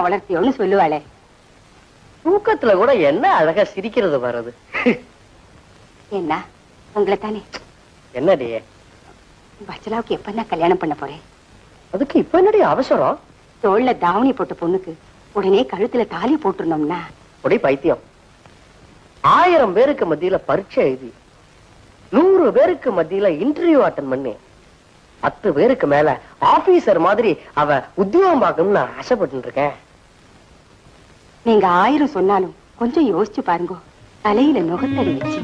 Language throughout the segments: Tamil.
வளர்த்தியோன்னு சொல்லுவாளே. தூக்கத்துல கூட என்ன அழகா சிரிக்கிறது வர்றது. என்ன உங்களை தானே. என்னடி வச்சலாவுக்கு எப்பதான் கல்யாணம் பண்ண போறேன்? அதுக்கு இப்ப என்னடி அவசரம்? தோல்ல தாவணி போட்ட பொண்ணுக்கு உடனே கழுத்துல தாலி போட்டுருந்தோம்னா. ஒரே பைத்தியம். 1000 பேருக்கு மத்தியில பரீட்சை எழுதி 100 பேருக்கு மத்தியில இன்டர்வியூ அட்டன் பண்ணி 10 பேருக்கு மேல ஆபீசர் மாதிரி அவ உத்தியோகம் பார்க்கணும்னு ஆசைப்பட்டு இருக்கேன். நீங்க 1000 சொன்னாலும் கொஞ்சம் யோசிச்சு பாருங்க. தலையில நுகத்தடி வச்சு,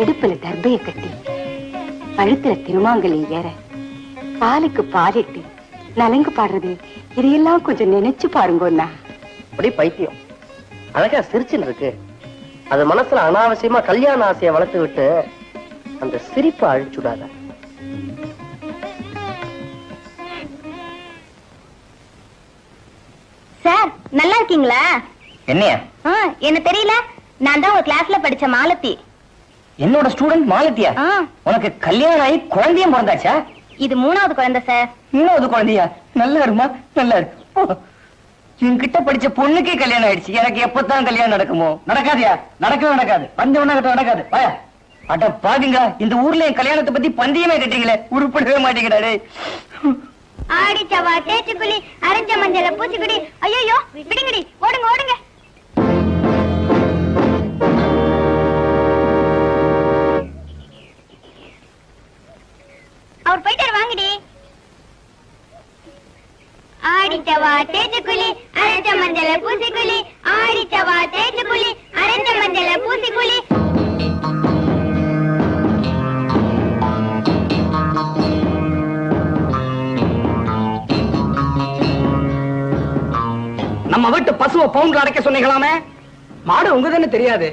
இடுப்புல தர்பைய கட்டி, கழுத்துல திருமாங்கலி ஏற, காலுக்கு பாலிட்டு நலங்கு பாடுறது, இதையெல்லாம் கொஞ்சம் நினைச்சு பாருங்கண்ணா. அப்படி பைத்தியம் அழகா சிரிச்சுன்னு இருக்கு. அது மனசுல அனாவசியமா கல்யாண ஆசையை வளர்த்து விட்டு அந்த சிரிப்பை அழிச்சுடாத. சார் நல்லா இருக்கீங்களா? என்னையா? என்ன தெரியல, நான் தான் ஒரு கிளாஸ்ல படிச்ச மாலத்தி. என்னோட ஸ்டூடெண்ட் மாலத்தியா? உனக்கு கல்யாணம் ஆகி குழந்தையும் பிறந்தாச்சா? இது 3வது குழந்தை சார். 3வது குழந்தையா? நல்லா இருமா, நல்லா இருக்கு. என்கிட்ட படிச்ச பொண்ணுக்கே கல்யாணம் ஆயிடுச்சு. எனக்கு எப்பதான் கல்யாணம் நடக்குமோ? நடக்காதியா? நடக்கவே நடக்காது. பஞ்சம் நடக்காது. வாயா. அட பாருங்க, இந்த ஊர்ல என் கல்யாணத்தை பத்தி பந்தயமே கட்டுறீங்களே, உருப்படவே மாட்டேங்கிறாடே. ஆடி சவா தேச்சுக்குழி, அரைஞ்ச மஞ்சள பூச்சிக்குடி. ஐயோ விடுங்கடி, ஓடுங்க ஓடுங்க. அவர் போயிட்டாரு, வாங்கடி. ஆடி சவா தேச்சுக்குழி, அரைஞ்ச மஞ்சள பூச்சிக்குழி. ஆடி சவா தேச்சுக்குழி, அரைஞ்ச மஞ்சள பூச்சிக்குழி. நம்ம வீட்டு பசுவை பவுண்டர் அடைக்க சொன்னீங்களாமே. மாடு உங்கதுன்னு தெரியாது,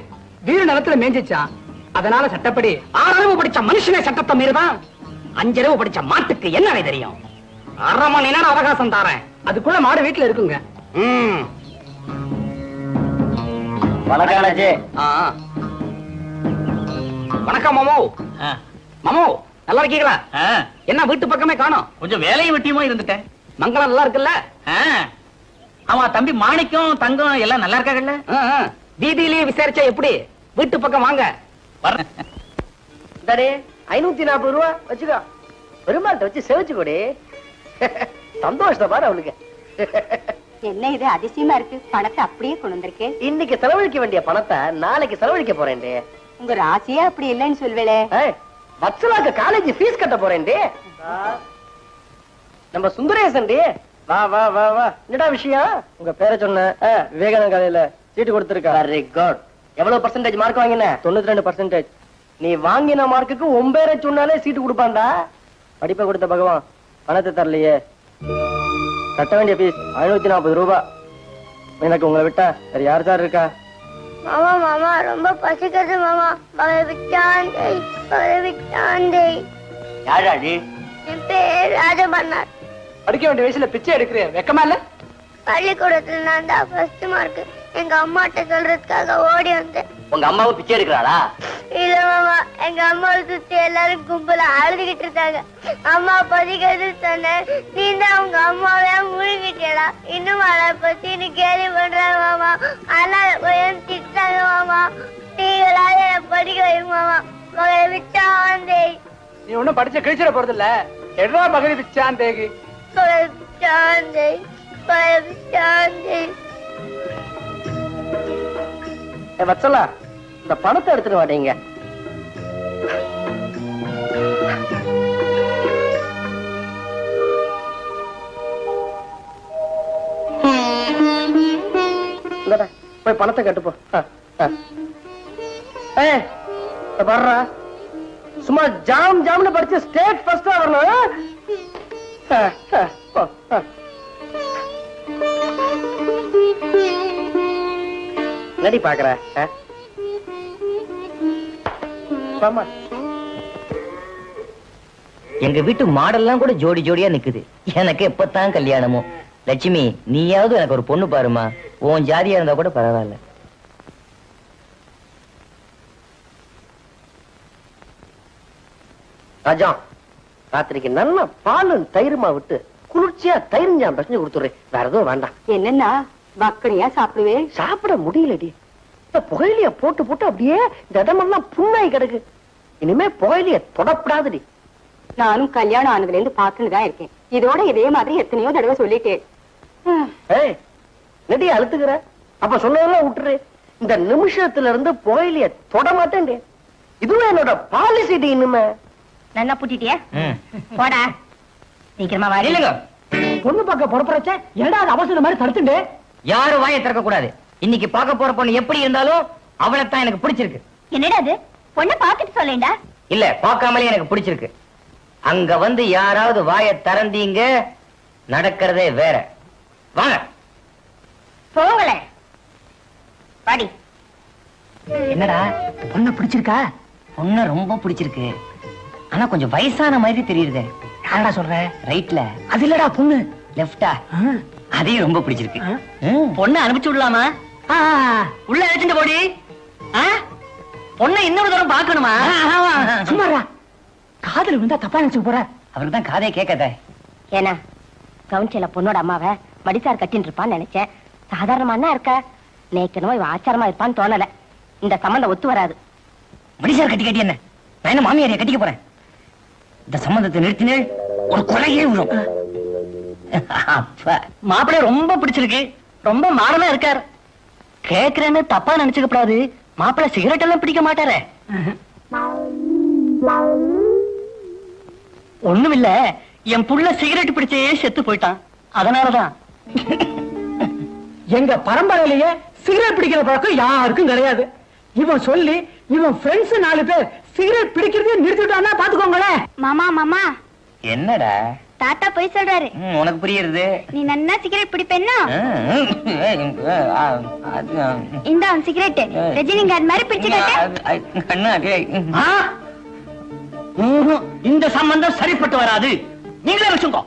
வீர நிலத்துல மேஞ்சிச்சான். அதனால சட்டப்படி 6 படிச்ச மனுஷனே சட்டத்தை மீறுதான். 5 படிச்ச மாட்டுக்கு என்ன தெரியும்? 1/2 மணி நேரம் அவகாசம் தாரேன், அதுக்குள்ள மாடு வீட்டுல இருக்குங்க. வணக்கம் மாமோ. மாமோ நல்லா இருக்கீங்களா? என்ன வீட்டு பக்கமே காணோம்? கொஞ்சம் வேலையும் வெட்டியுமா இருந்துட்டேன். மங்களம் நல்லா இருக்குல்ல? ஆமா தம்பி, மாணிக்கம் தங்கம் எல்லாம் நல்லா இருக்காங்கல்ல? வீதியிலேயே விசாரிச்சா எப்படி? வீட்டு பக்கம் வாங்க. 540 ரூபா வச்சுக்கோ. பெருமாள்கிட்ட வச்சு செவிச்சு கொடு. சந்தோஷத்தை பாரு அவளுக்கு. என்ன இது அதிசயமா இருக்கு? பணத்தை அப்படியே கொண்டு வந்திருக்கேன். இன்னைக்கு செலவழிக்க வேண்டிய பணத்தை நாளைக்கு செலவழிக்க போறேன். உங்க ராசியே அப்படி இல்லைன்னு சொல்வேளே. வத்சலாக்கு காலேஜ் ஃபீஸ் கட்ட போறேன். நம்ம சுந்தரேசன் வா வா வா வா. என்னடா விஷயம்? உங்க பேரை சொன்ன விவேகானந்த காலையில சீட்டு கொடுத்திருக்கா. Very good. எவ்வளவு பர்சன்டேஜ் மார்க் வாங்கின? 92%. நீ வாங்கின மார்க்குக்கு உன் பேரை சொன்னாலே சீட்டு கொடுப்பான்டா. படிப்பை கொடுத்த பகவான் பணத்தை தரலையே. கட்ட வேண்டிய ஃபீஸ் 540 ரூபா. எனக்கு உங்களை விட்டா வேற யார் சார் இருக்கா? மாமா மாமா ரொம்ப பசிக்குது மாமா. யாரா நீ? என் பேர் ராஜபன்னார். படிக்க வேண்டிய வயசுல பிச்சை எடுக்கிறேன், வெக்கமா இல்ல? பள்ளிக்கூடத்துல நான் தான் ஃபர்ஸ்ட் மார்க். எங்க அம்மாட்ட சொல்றதுக்காக ஓடி வந்தேன். உங்க அம்மாவும் பிச்சை எடுக்கிறாளா? இல்ல மாமா, எங்க அம்மாவை சுத்தி எல்லாரும் கும்பல அழுதுகிட்டு இருக்காங்க. அம்மா பதிக்கிறது சொன்னேன், நீ தான் உங்க அம்மாவே முழுங்கிட்டா. இன்னும் அதை பத்தி நீ கேள்வி பண்றாங்க மாமா. அதனால கொஞ்சம் திட்டாங்க மாமா. நீங்களால என்ன படிக்க வைங்க மாமா. மகளை விட்டாந்தே. நீ ஒண்ணும் படிச்ச கிழிச்சிட போறது இல்ல. எட்ரா மகரி பிச்சாந்தேகி. மகளை விட்டாந்தே, மகளை விட்டாந்தே. வத்சலா, இந்த பணத்தை எடுத்துட்டு வாடீங்க. போய் பணத்தை கட்டுப்போ. வர்றா, சும்மா ஜாம் ஜாம்னு படிச்சு ஸ்டேட் ஃபர்ஸ்டா வரணும். நடி பாக்குற. எங்க வீட்டு மாடெல்லாம் கூட ஜோடி ஜோடியா நிக்குது. எனக்கு எப்பத்தான் கல்யாணமோ? லட்சுமி, நீயாவது எனக்கு ஒரு பொண்ணு பாருமா. உன் ஜாதியா இருந்தா கூட பரவாயில்ல. ராஜா, ராத்திரிக்கு நல்லா பாலும் தயிர்மா விட்டு குளிர்ச்சியா தயிர் பிரச்சனை கொடுத்துறேன், வேற எதுவும் வேண்டாம். என்னன்னா வக்கனையா சாப்பிடுவேன். சாப்பிட முடியலடி, இந்த புகையிலைய போட்டு போட்டு அப்படியே இந்த இடமெல்லாம் புண்ணாய் கிடக்கு. இனிமே புகையிலைய தொடப்படாதடி. நானும் கல்யாணம் ஆனதுல இருந்து பாத்துன்னு தான் இருக்கேன். இதோட இதே மாதிரி எத்தனையோ தடவை சொல்லிட்டேன். ஏய், நெடி அழுத்துக்கிற, அப்ப சொன்னதெல்லாம் விட்டுரு. இந்த நிமிஷத்துல இருந்து புகையிலைய தொட மாட்டேன். இதுவும் என்னோட பாலிசிடி. இனிமே நல்லா புட்டிட்டியா? போடா சீக்கிரமா வா. இல்லங்க, பொண்ணு பார்க்க புறப்புறச்ச ஏடா அவசரம் மாதிரி தடுத்துட்டு. யாரும் வாயை திறக்க கூடாது. இன்னைக்கு பார்க்க போற பொண்ணு எப்படி இருந்தாலும் அவளைத்தான் எனக்கு பிடிச்சிருக்கு. என்னடா அது? பொண்ணை பாத்துட்டு சொல்லேண்டா. இல்ல, பார்க்காமலே எனக்கு பிடிச்சிருக்கு. அங்க வந்து யாராவது வாயை திறந்தீங்க, நடக்கிறதே வேற. வாங்க போங்களே. பாடி. என்னடா பொண்ணு பிடிச்சிருக்கா? பொண்ணு ரொம்ப பிடிச்சிருக்கு. ஆனா கொஞ்சம் வயசான மாதிரி தெரியுது. யாரடா சொல்ற? ரைட்ல. அது இல்லடா பொண்ணு. லெஃப்டா? அதையும் ரொம்ப பிடிச்சிருக்கு. பொண்ணு அனுப்பிச்சு விடலாமா? உள்ள அழைச்சிட்டு போடி. பொண்ணை இன்னொரு தூரம் பாக்கணுமா? சும்மாடா, காதல் விழுந்தா தப்பா நினைச்சு போற. அவருக்கு தான் காதே கேட்காத. ஏன்னா கவுன்சில பொண்ணோட அம்மாவை மடிசார் கட்டின்னு இருப்பான்னு நினைச்சேன். சாதாரணமா இருக்கா, நேக்கனோ இவ ஆச்சாரமா இருப்பான்னு தோணல. இந்த சம்பந்தம் ஒத்து வராது. மடிசார் கட்டி கட்டி என்ன? நான் என்ன மாமியாரைய கட்டிக்க போறேன்? இந்த சம்பந்தத்தை நிறுத்தினே ஒரு கொலையே விழும். மாப்பிள்ளை ரொம்ப பிடிச்சிருக்கு, ரொம்ப மாறனா இருக்கார். கேக்குறேன்னு தப்பா நினைச்சுக்க கூடாது. மாப்பிள்ளை சிகரெட் எல்லாம் பிடிக்க மாட்டாரே. ஒண்ணுமில்ல, என் புள்ள சிகரெட் பிடிச்சே செத்து போயிட்டான். அதனாலதான். எங்க பரம்பரையிலேயே சிகரெட் பிடிக்கிற பழக்கம் யாருக்கும் கிடையாது. இவன் சொல்லி இவன் ஃப்ரெண்ட்ஸ் 4 பேர் சிகரெட் பிடிக்கிறதே நிறுத்திட்டான்னா பாத்துக்கோங்களேன். மாமா மாமா, என்னடா தாத்தா போய் சொல்றாரு. உனக்கு புரியுது. நீ நன்னா சிகரெட் பிடிப்பேன்னா இந்த சிகரெட் ரஜினிகாந்த் மாதிரி பிடிச்சுக்கிட்ட. இந்த சம்பந்தம் சரிப்பட்டு வராது. நீங்களே வச்சுக்கோ.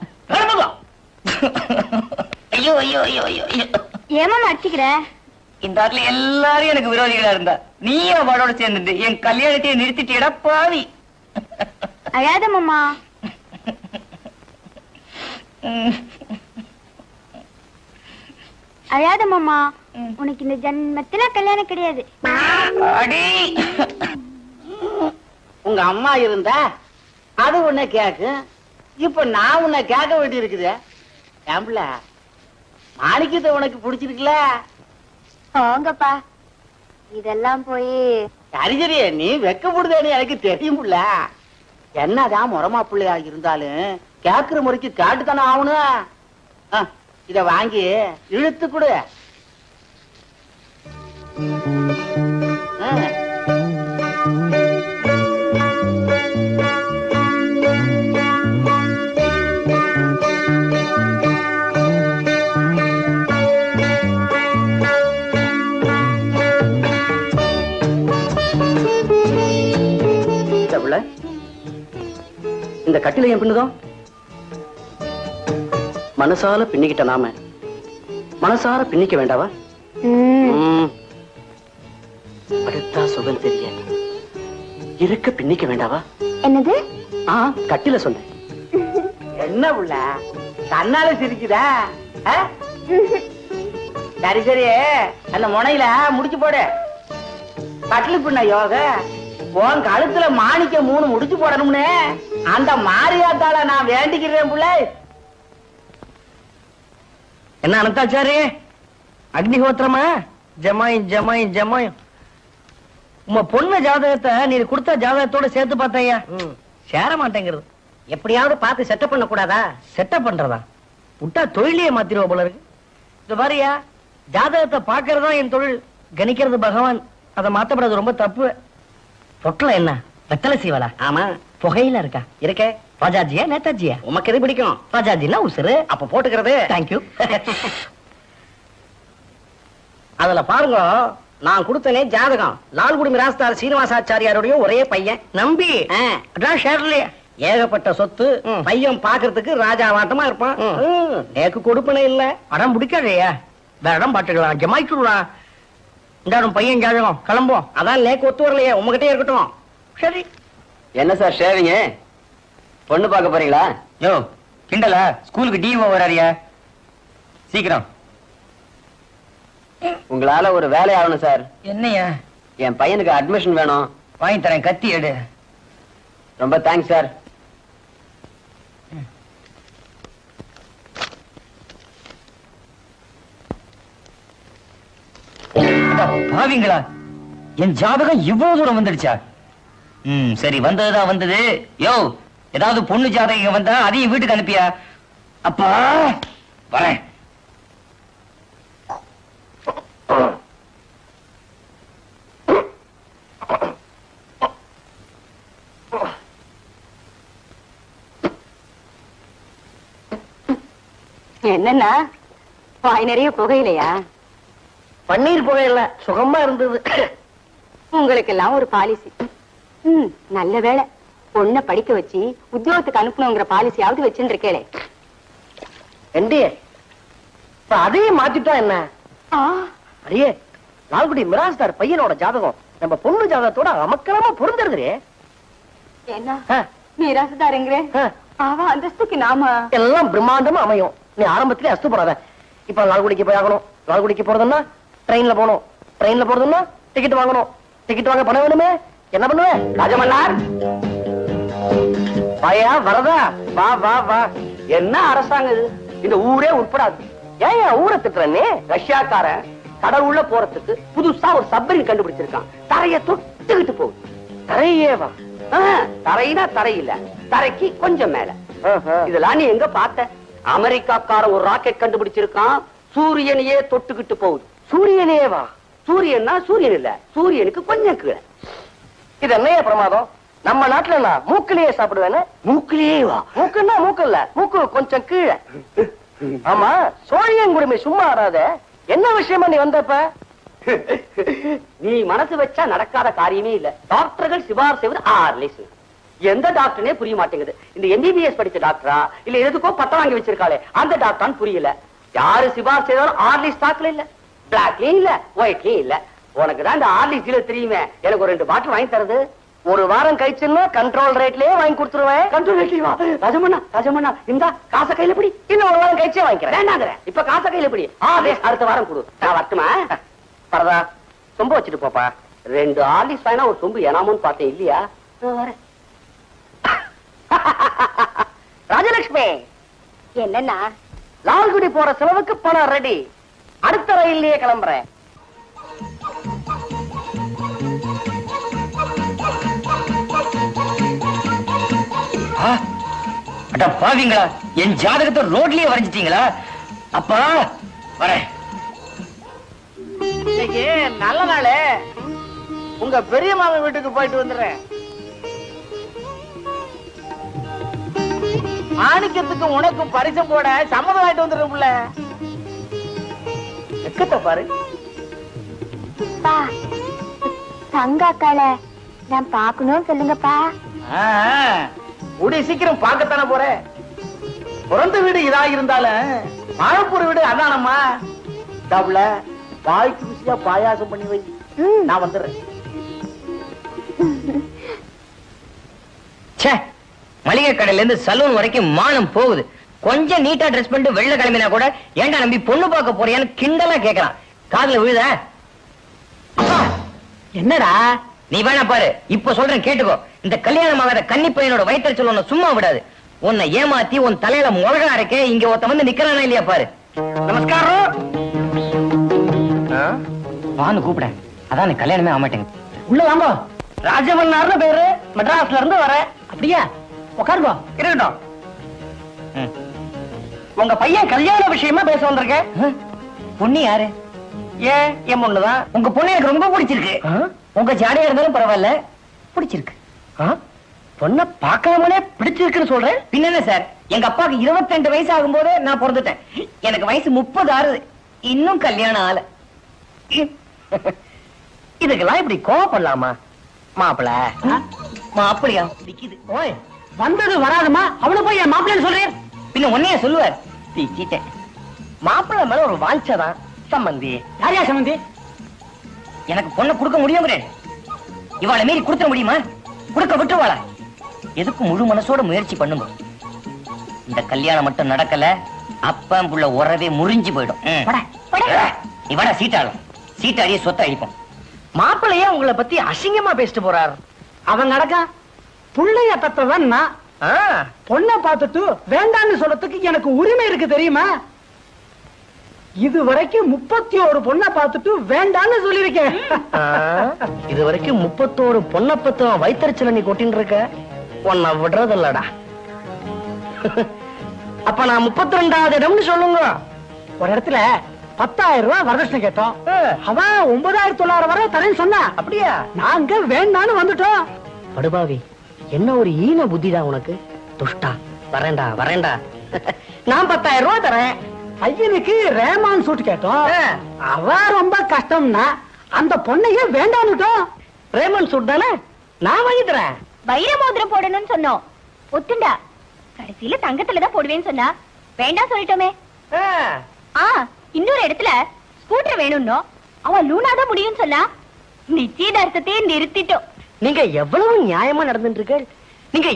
ஐயோ ஐயோ ஐயோ ஐயோ. ஏமா அடிச்சுக்கிற? இந்த ஆட்ல எல்லாரும் எனக்கு விரோதிகளா இருந்தா, நீ அவளோட சேர்ந்துட்டு என் கல்யாணத்தையே நிறுத்திட்டியடா பாவி. அழாத மாமா. அழாத மாமா, உனக்கு இந்த ஜன்மத்துல கல்யாணம் கிடையாது. அடி, உங்க அம்மா இருந்தா அது உன்னை கேக்கு. இப்ப நான் உன்னை கேட்க வேண்டி இருக்குது. ஏம்பல, மாணிக்கத்தை உனக்கு பிடிச்சிருக்குல? போங்கப்பா, இதெல்லாம் போய். சரி சரி, நீ வெக்கப்படுதேன்னு எனக்கு தெரியும்ல. என்னதான் முறமா பிள்ளையா இருந்தாலும் கேக்குற முறைக்கு காட்டுத்தானே ஆகணும். இத வாங்கி இழுத்து கொடு. இந்த கட்டில ஏன் பின்னுதோ? மனசால பின்னிக்கிட்ட நாம மனசார பின்னிக்க வேண்டாவா? அடுத்தா சுகம் தெரிய இருக்க பின்னிக்க வேண்டாவா? என்னது? கட்டில சொன்னேன். என்ன உள்ள தன்னால சிரிக்குதா? சரி சரி, அந்த முனையில முடிச்சு போடு. கட்டில பின்ன யோக உன் கழுத்துல மாணிக்க 3 முடிச்சு போடணும்னு அந்த மாரியாத்தால நான் வேண்டிக்கிறேன் புள்ள. என்ன அனந்தாச்சாரி, அக்னிஹோத்திரமா? ஜமாய் ஜமாய் ஜமாய். உங்க பொண்ணு ஜாதகத்தை நீ கொடுத்த ஜாதகத்தோட சேர்த்து பார்த்தையா, சேர மாட்டேங்கிறது. எப்படியாவது பார்த்து செட்டப் பண்ண கூடாதா? செட்டப் பண்றதா? விட்டா தொழிலையே மாத்திருவா போல இருக்கு. இது பாரியா, ஜாதகத்தை பாக்குறதா என் தொழில், கணிக்கிறது பகவான். அதை மாத்தப்படுறது ரொம்ப தப்பு. பொட்டல என்ன வெத்தலை சீவலா? ஆமா. புகையில இருக்கா? இருக்கே. ராஜாஜியா நேதாஜியா? உமக்கு எது பிடிக்கும்? ராஜாஜினா உசுரு. அப்ப போட்டுக்கிறது. தேங்க்யூ. அதுல பாருங்க, நான் கொடுத்தனே ஜாதகம் லால்குடி மிராஸ்தார் சீனிவாசாச்சாரியாருடைய ஒரே பையன். நம்பி ஷேர்லயே ஏகப்பட்ட சொத்து. பையன் பாக்குறதுக்கு ராஜாவாட்டமா இருப்பான். நேக்கு கொடுப்பனே இல்ல. அடம் பிடிக்காதையா, வேற இடம் பாட்டுக்கலாம். ஜமாய்க்குடா இந்த பையன் ஜாதகம். கிளம்புவோம். அதான் நேக்கு ஒத்து வரலையே, உங்ககிட்டே இருக்கட்டும். சரி. என்ன சார் ஷேவிங்க? பொண்ணு பார்க்க போறீங்களா? யோ, கிண்டலா? ஸ்கூலுக்கு டிஓ வராரியா? சீக்கிரம். உங்களால ஒரு வேலை ஆகணும் சார். என்னையா? என் பையனுக்கு அட்மிஷன் வேணும். வாங்கி தரேன், கத்தி எடு. ரொம்ப தேங்க்ஸ் சார். பாவிங்களா, என் ஜாதகம் இவ்வளவு தூரம் வந்துடுச்சா? சரி, வந்ததுதான் வந்தது. யோ, ஏதாவது பொண்ணு ஜாதகம் வந்தா அதையும் வீட்டுக்கு அனுப்பியா? அப்பா வரேன். என்னன்னா வாய் நிறைய புகையிலையா? பன்னீர் புகையில சுகமா இருந்தது. உங்களுக்கு எல்லாம் ஒரு பாலிசி. நல்ல வேளை பொண்ணை படிக்க வச்சு உத்தியோகத்துக்கு அனுப்பணுங்கிற பாலிசியாவது வச்சுருக்கேளே. அதையும் மாத்திட்டா என்ன? அடியே, லால்குடி மிராஸ்தார் பையனோட ஜாதகம் நம்ம பொண்ணு ஜாதகத்தோட அமக்கலமா பொருந்துருது. என்ன மிராசுதாருங்கிற அவ அந்தஸ்துக்கு நாம எல்லாம் பிரம்மாண்டமா அமையும். நீ ஆரம்பத்திலே அஸ்து போடாத. இப்ப லால்குடிக்கு போய் ஆகணும். லால்குடிக்கு போறதுன்னா ட்ரெயின்ல போகணும். ட்ரெயின்ல போறதுன்னா டிக்கெட் வாங்கணும். டிக்கெட் வாங்க பணம் வேணுமே. என்ன பண்ணுவேன்? ராஜமன்னார் வாயா, வரதா? வா வா வா. என்ன அரசாங்கம் இது? இந்த ஊரே உட்படாது. ஏன் ஊரை திட்டுறே? ரஷ்யாக்காரன் கடல் உள்ள போறதுக்கு புதுசா ஒரு சப்மரீன் கண்டுபிடிச்சிருக்கான். தரைய தொட்டுக்கிட்டு போகுது. தரையேவா? தரையினா தரையில, தரைக்கு கொஞ்சம் மேல. இதெல்லாம் நீ எங்க பார்த்த? அமெரிக்காக்காரன் ஒரு ராக்கெட் கண்டுபிடிச்சிருக்கான். சூரியனையே தொட்டுக்கிட்டு போகுது. சூரியனேவா? சூரியன்னா சூரியன் இல்ல, சூரியனுக்கு கொஞ்சம் கீழே. இது என்னைய பிரமாதம்? நம்ம நாட்டுல நான் மூக்கிலேயே சாப்பிடுவேன்னு. மூக்கிலேயே வா? மூக்குன்னா மூக்கு இல்ல, மூக்கு கொஞ்சம் கீழே. ஆமா, சோழியங்குடுமி சும்மா ஆறாத. என்ன விஷயமா நீ வந்தப்ப? நீ மனசு வச்சா நடக்காத காரியமே இல்ல. டாக்டர்கள் சிபாரிசு செய்வது ஆர்லிஸ். எந்த டாக்டர்னே புரிய மாட்டேங்குது. இந்த எம்பிபிஎஸ் படிச்ச டாக்டரா இல்ல எதுக்கோ பட்டம் வாங்கி வச்சிருக்காளே அந்த டாக்டர் புரியல. யாரு சிபாரிசு செய்தாலும் ஆர்லிஸ் ஸ்டாக்ல இல்ல, பிளாக்லயும் இல்ல, ஒயிட்லயும் இல்ல. உனக்கு தான் இந்த ஆர்லிஸ் டீலர் தெரியுமே. எனக்கு ஒரு 2 பாட்டில் வாங்கி தரது. ஒரு வாரம் கழிச்சுன்னா கண்ட்ரோல் ரேட்லயே வாங்கி கொடுத்துருவேன். கண்ட்ரோல் ரேட்லயா? ராஜமண்ணா, ராஜமண்ணா, இந்த காசை கையில பிடி. இன்னும் ஒரு வாரம் கழிச்சே வாங்கிக்கிறேன். வேண்டாங்கிற, இப்ப காசை கையில பிடி. அடுத்த வாரம் கொடு. நான் வரட்டுமா? பரதா, சொம்பு வச்சுட்டு போப்பா. 2 ஆர்லிஸ் வாங்கினா ஒரு சொம்பு ஏனாமோன்னு பார்த்தேன். இல்லையா? வரேன். ராஜலட்சுமி, என்னன்னா லால்குடி போற செலவுக்கு பணம் ரெடி. அடுத்த ரயில்லயே கிளம்புறேன். அட பாவிங்களா, என் ஜாதகத்தை ரோட்லயே வரைஞ்சிட்டீங்களா? அப்பா வரேன். இன்னைக்கு நல்ல நாளே. உங்க பெரிய மாமன் வீட்டுக்கு போயிட்டு வந்துடுறேன். மாணிக்கத்துக்கு உனக்கும் பரிசம் போட சம்மதம் ஆயிட்டு வந்துடும்ல. வெக்கத்தை பாரு. தங்காக்கால நான் பாக்கணும் சொல்லுங்கப்பா. கூடிய சீக்கிரம் பார்க்கத்தானே போறேன். பிறந்த வீடு இதா இருந்தாலும் வாழப்பூர் வீடு அதானம்மா. டபுள வாய்க்கு ருசியா பாயாசம் பண்ணி வை. நான் வந்துடுறேன். மளிகை கடையில இருந்து சலூன் வரைக்கும் மானம் போகுது. கொஞ்சம் நீட்டா ட்ரெஸ் பண்ணிட்டு வெள்ள கிளம்பினா கூட ஏண்டா நம்பி பொண்ணு பார்க்க போறியான்னு கிண்டலா கேட்கலாம். காதுல விழுத? என்னடா நீ வேணா பாரு, இப்ப சொல்றேன் கேட்டுக்கோ. இந்த கல்யாணம் ஆகாத கன்னி பையனோட வயிற்றுச்சல் உன்னை சும்மா விடாது. உன்னை ஏமாத்தி உன் தலையில முழகா இருக்கே, இங்க ஒருத்த வந்து நிக்கிறானா இல்லையா பாரு. நமஸ்காரம். வான்னு கூப்பிட, அதான் கல்யாணமே ஆக மாட்டேங்க. உள்ள வாங்க. ராஜமன்னார்னு பேரு, மெட்ராஸ்ல இருந்து வரேன். அப்படியா? உட்காருங்க. இருக்கட்டும். உங்க பையன் கல்யாண விஷயமா பேச வந்திருக்கேன். பொண்ணு யாரு? ஏன் என் பொண்ணுதான். உங்க பொண்ணு எனக்கு ரொம்ப பிடிச்சிருக்கு. உங்க ஜாடியா இருந்தாலும் பரவாயில்ல, பிடிச்சிருக்கு. பொண்ண பார்க்காமலே பிடிச்சிருக்குன்னு சொல்றேன். பின்ன சார், எங்க அப்பாவுக்கு 22 வயசு ஆகும் போதே நான் பிறந்துட்டேன். எனக்கு வயசு 30 ஆறுது. இன்னும் கல்யாணம் ஆல. இதுக்கெல்லாம் இப்படி கோவப்படலாமா? மாப்பிள மாப்பிளையா நிக்குது. ஓய், வந்தது வராதுமா. அவளை போய் என் மாப்பிள்ளைன்னு சொல்றேன். பின்ன உன்னைய சொல்லுவார். தீச்சிட்டேன். மாப்பிள்ளை மேல ஒரு வாஞ்சதான். சம்பந்தி யாரையா சம்பந்தி? எனக்கு பொண்ணை கொடுக்க முடியுங்கிறேன். இவாளை மீறி கொடுத்துட முடியுமா? கொடுக்க விட்டுருவாளா? எதுக்கு முழு மனசோட முயற்சி பண்ணுங்க. இந்த கல்யாணம் மட்டும் நடக்கல அப்பன் புள்ள உறவே முறிஞ்சு போயிடும். போடா, போடா. நீ வாடா சீட்டாளும். சீட்டாடியே சொத்தை அடிப்போம். மாப்பிள்ளையே உங்களை பத்தி அசிங்கமா பேசிட்டு போறாரு. அவன் நடக்க புள்ளைய தத்தவன் நான். பொண்ணை பார்த்துட்டு வேண்டான்னு சொல்றதுக்கு எனக்கு உரிமை இருக்கு தெரியுமா? இது வரைக்கும் 31 பொண்ணை பார்த்துட்டு வேண்டான்னு சொல்லியிருக்கேன். இது வரைக்கும் 31 பொண்ணை பத்தம் வைத்தறிச்சல நீ கொட்டின்னு இருக்க. உன்னை விடுறதில்லடா. அப்ப நான் 32வது இடம்னு சொல்லுங்க. ஒரு இடத்துல 10,000 ரூபாய் வரதட்சணை கேட்டோம். அவன் 9,900 வரை தரேன்னு சொன்னா. அப்படியா? நாங்க வேண்டான்னு வந்துட்டோம். படுபாவி, என்ன ஒரு ஈன புத்திடா உனக்கு. துஷ்டா, வரேன்டா வரேன்டா. நான் 10,000 ரூபாய் தரேன். ஐயனுக்கு ரேமான் சூட் கேட்டோம். அவ ரொம்ப கஷ்டம்னா அந்த பொண்ணையே வேண்டான்னுட்டோம். ரேமன் சூட் தானே, நான் வாங்கி தரேன். வைர மோதிரம் போடணும்னு சொன்னோம், ஒத்துண்டா. கடைசியில தங்கத்துலதான் போடுவேன்னு சொன்னா வேண்டாம் சொல்லிட்டோமே. இன்னொரு இடத்துல ஸ்கூட்டர் வேணும்னோ அவன் லூனாதான் முடியும்னு சொன்னா நிச்சயதார்த்தத்தையே நிறுத்திட்டோம். நீங்க எவ்வளவு நியாயமா நடந்துட்டு இருக்க. நீங்க